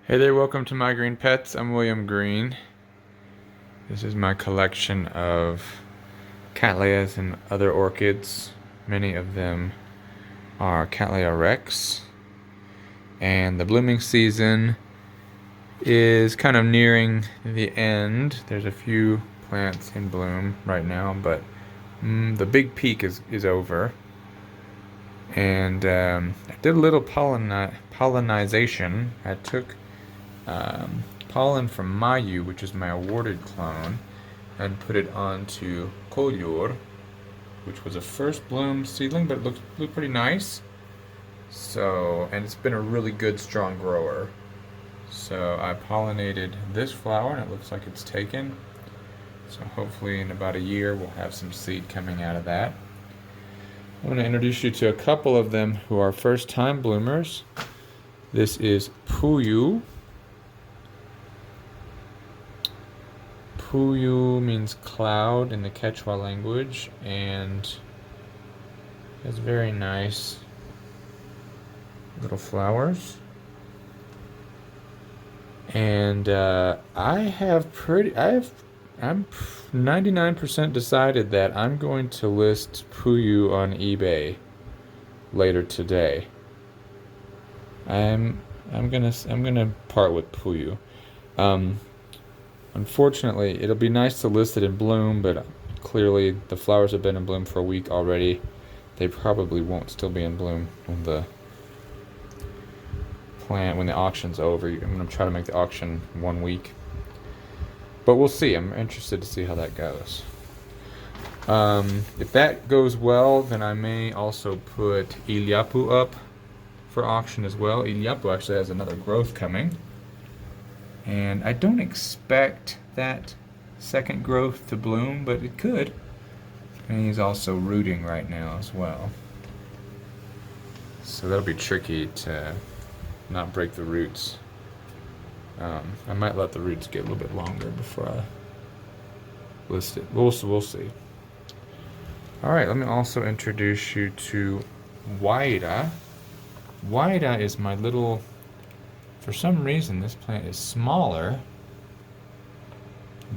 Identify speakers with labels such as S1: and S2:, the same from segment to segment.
S1: Hey there, welcome to My Green Pets. I'm William Green. This is my collection of Cattleyas and other orchids. Many of them are Cattleya rex. And the blooming season is kind of nearing the end. There's a few plants in bloom right now, but the big peak is over. And I did a little pollinization. I took pollen from Mayu, which is my awarded clone, and put it onto Kolyur, which was a first bloom seedling, but it looked pretty nice. So, and it's been a really good, strong grower. So I pollinated this flower, and it looks like it's taken. So hopefully in about a year we'll have some seed coming out of that. I'm going to introduce you to a couple of them who are first-time bloomers. This is Puyu. Puyu means cloud in the Quechua language, and has very nice little flowers. And I'm 99% decided that I'm going to list Puyu on eBay later today. I'm gonna part with Puyu. Unfortunately, it'll be nice to list it in bloom, but clearly the flowers have been in bloom for a week already. They probably won't still be in bloom when the auction's over. I'm going to try to make the auction 1 week. But we'll see. I'm interested to see how that goes. If that goes well, then I may also put Ilyapu up for auction as well. Ilyapu actually has another growth coming. And I don't expect that second growth to bloom, but it could. And he's also rooting right now as well. So that'll be tricky to not break the roots. I might let the roots get a little bit longer before I list it. We'll see. Alright, let me also introduce you to Waida. Waida is my little... For some reason, this plant is smaller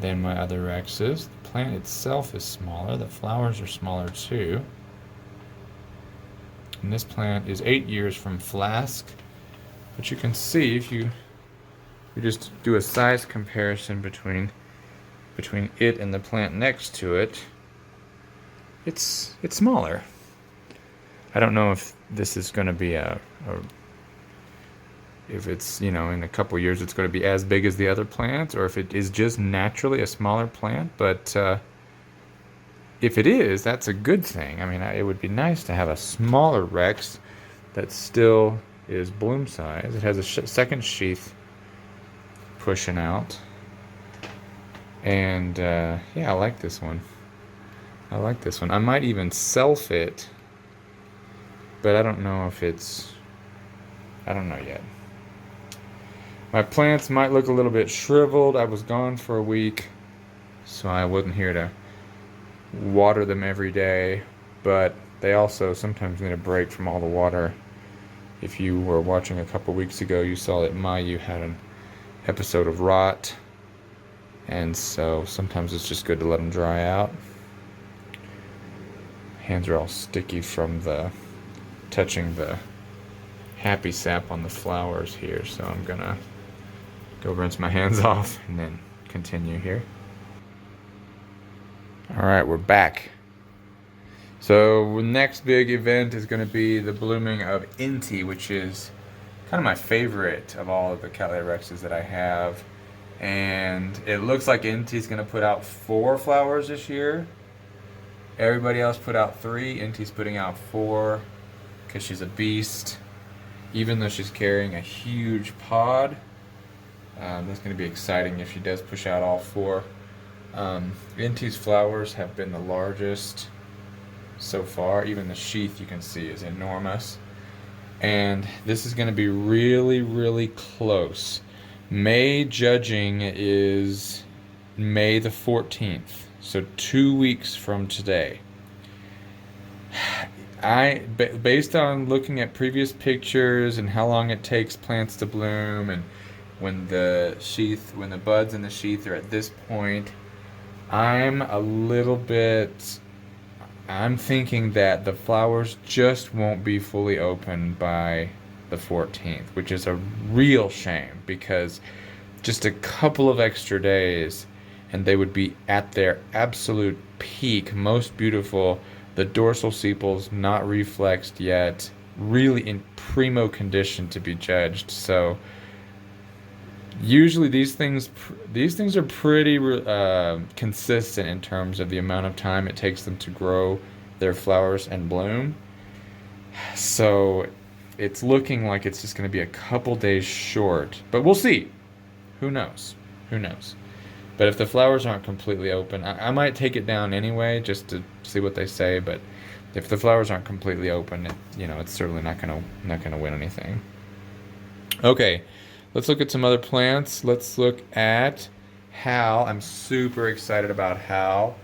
S1: than my other rexes. The plant itself is smaller. The flowers are smaller too. And this plant is 8 years from Flask. But you can see if you just do a size comparison between it and the plant next to it, it's smaller. I don't know if this is going to be if it's, in a couple years it's going to be as big as the other plants, or if it is just naturally a smaller plant. But if it is, that's a good thing. I mean, it would be nice to have a smaller Rex that still is bloom size. It has a second sheath pushing out. And yeah, I like this one. I might even self it, but I don't know if it's... I don't know yet. My plants might look a little bit shriveled. I was gone for a week, so I wasn't here to water them every day, but they also sometimes need a break from all the water. If you were watching a couple weeks ago, you saw that Mayu had an episode of rot, and so sometimes it's just good to let them dry out. Hands are all sticky from touching the happy sap on the flowers here, so I'm gonna go rinse my hands off and then continue here. Alright, we're back. So the next big event is going to be the blooming of Inti, which is kind of my favorite of all of the Cattleya rexes that I have. And it looks like Inti's going to put out 4 flowers this year. Everybody else put out 3. Inti's putting out 4 because she's a beast. Even though she's carrying a huge pod. That's going to be exciting if she does push out all 4. Inti's flowers have been the largest so far. Even the sheath, you can see, is enormous. And this is going to be really, really close. May judging is May the 14th. So 2 weeks from today. Based on looking at previous pictures and how long it takes plants to bloom and when the buds in the sheath are at this point, I'm a little bit, I'm thinking that the flowers just won't be fully open by the 14th, which is a real shame because just a couple of extra days and they would be at their absolute peak, most beautiful. The dorsal sepals not reflexed yet, really in primo condition to be judged. So usually these things are pretty consistent in terms of the amount of time it takes them to grow their flowers and bloom. So it's looking like it's just going to be a couple days short, but we'll see. Who knows? Who knows? But if the flowers aren't completely open, I might take it down anyway just to see what they say. But if the flowers aren't completely open, it's certainly not gonna win anything. Okay, let's look at some other plants. Let's look at Hal. I'm super excited about Hal.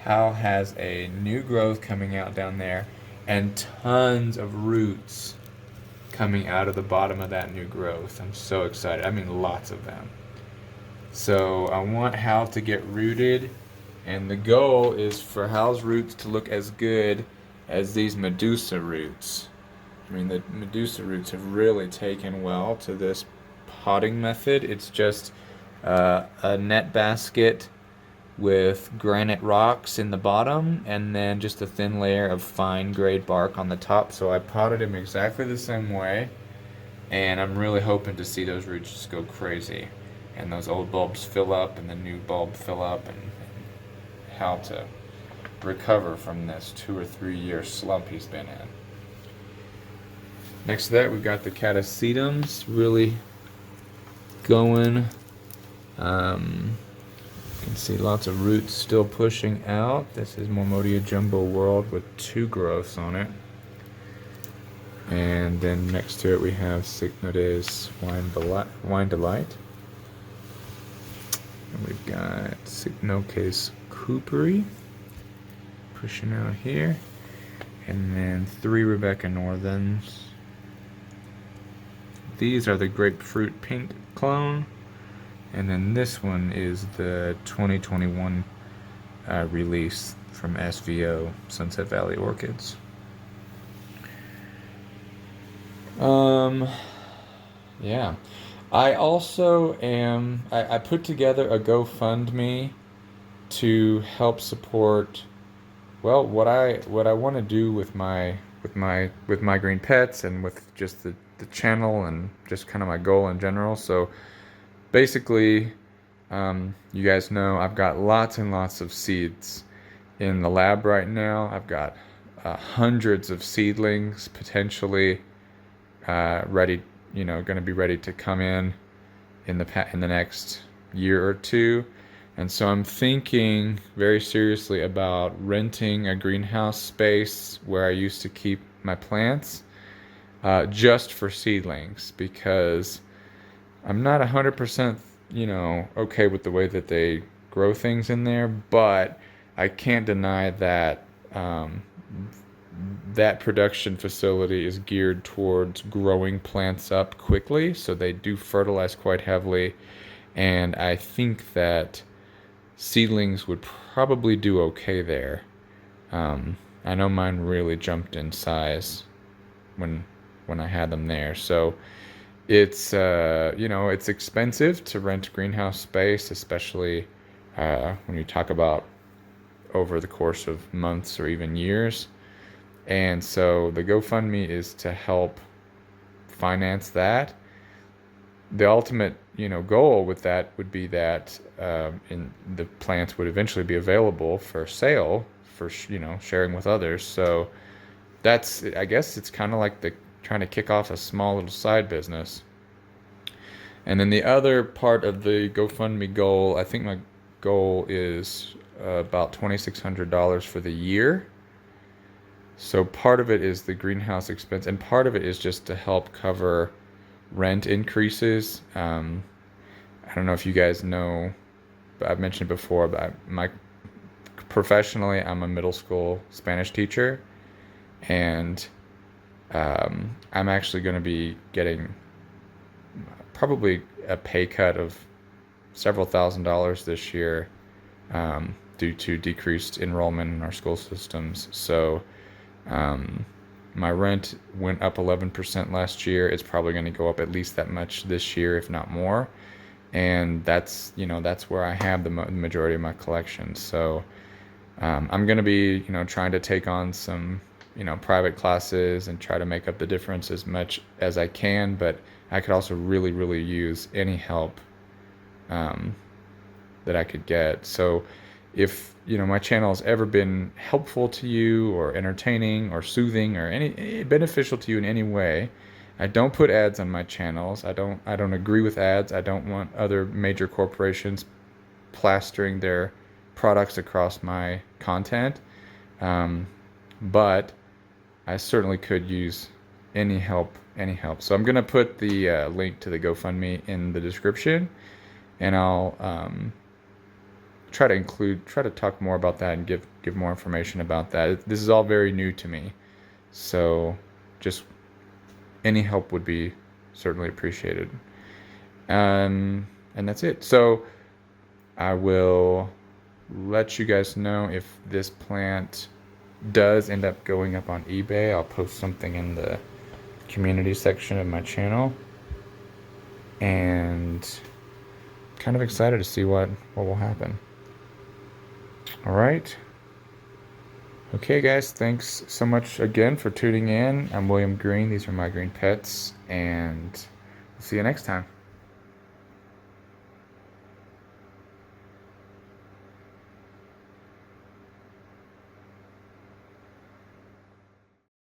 S1: Hal has a new growth coming out down there, and tons of roots coming out of the bottom of that new growth. I'm so excited. I mean, lots of them. So I want Hal to get rooted, and the goal is for Hal's roots to look as good as these Medusa roots. I mean, the Medusa roots have really taken well to this potting method. It's just a net basket with granite rocks in the bottom and then just a thin layer of fine grade bark on the top. So I potted him exactly the same way, and I'm really hoping to see those roots just go crazy and those old bulbs fill up and the new bulb fill up, and how to recover from this 2 or 3 year slump he's been in. Next to that, we've got the Catasetinae really going. You can see lots of roots still pushing out. This is Mormodia Jumbo World with 2 growths on it. And then next to it we have Cycnodes Wine Delight. And we've got Cycnodes Cooperi pushing out here. And then 3 Rebecca Northerns. These are the grapefruit pink clone. And then this one is the 2021 release from SVO, Sunset Valley Orchids. Yeah. I also I put together a GoFundMe to help support, well, what I want to do with my green pets and with just the channel and just kind of my goal in general. So basically, you guys know I've got lots and lots of seeds in the lab right now. I've got hundreds of seedlings potentially ready, going to be ready to come in the next year or two. And so I'm thinking very seriously about renting a greenhouse space where I used to keep my plants, just for seedlings, because I'm not 100%, okay with the way that they grow things in there, but I can't deny that that production facility is geared towards growing plants up quickly, so they do fertilize quite heavily, and I think that seedlings would probably do okay there. I know mine really jumped in size when I had them there, so it's it's expensive to rent greenhouse space, especially when you talk about over the course of months or even years. And so the GoFundMe is to help finance that. The ultimate goal with that would be that the plants would eventually be available for sale for sharing with others. So that's, I guess it's kind of like trying to kick off a small little side business. And then the other part of the GoFundMe goal, I think my goal is about $2,600 for the year. So part of it is the greenhouse expense, and part of it is just to help cover rent increases. I don't know if you guys know, but I've mentioned it before, but professionally, I'm a middle school Spanish teacher, and I'm actually going to be getting probably a pay cut of several $1,000s this year, due to decreased enrollment in our school systems. So my rent went up 11% last year. It's probably going to go up at least that much this year, if not more. And that's where I have the majority of my collection. So I'm going to be trying to take on some private classes and try to make up the difference as much as I can. But I could also really use any help that I could get. So if my channel has ever been helpful to you, or entertaining, or soothing, or any beneficial to you in any way, I don't put ads on my channels. I don't agree with ads. I don't want other major corporations plastering their products across my content. But I certainly could use any help. So I'm gonna put the link to the GoFundMe in the description, and I'll try to talk more about that and give more information about that. This is all very new to me, so just any help would be certainly appreciated. And that's it. So I will let you guys know if this plant does end up going up on eBay. I'll post something in the community section of my channel, and kind of excited to see what will happen. All right. Okay, guys, thanks so much again for tuning in. I'm William Green. These are my green pets, and we'll see you next time.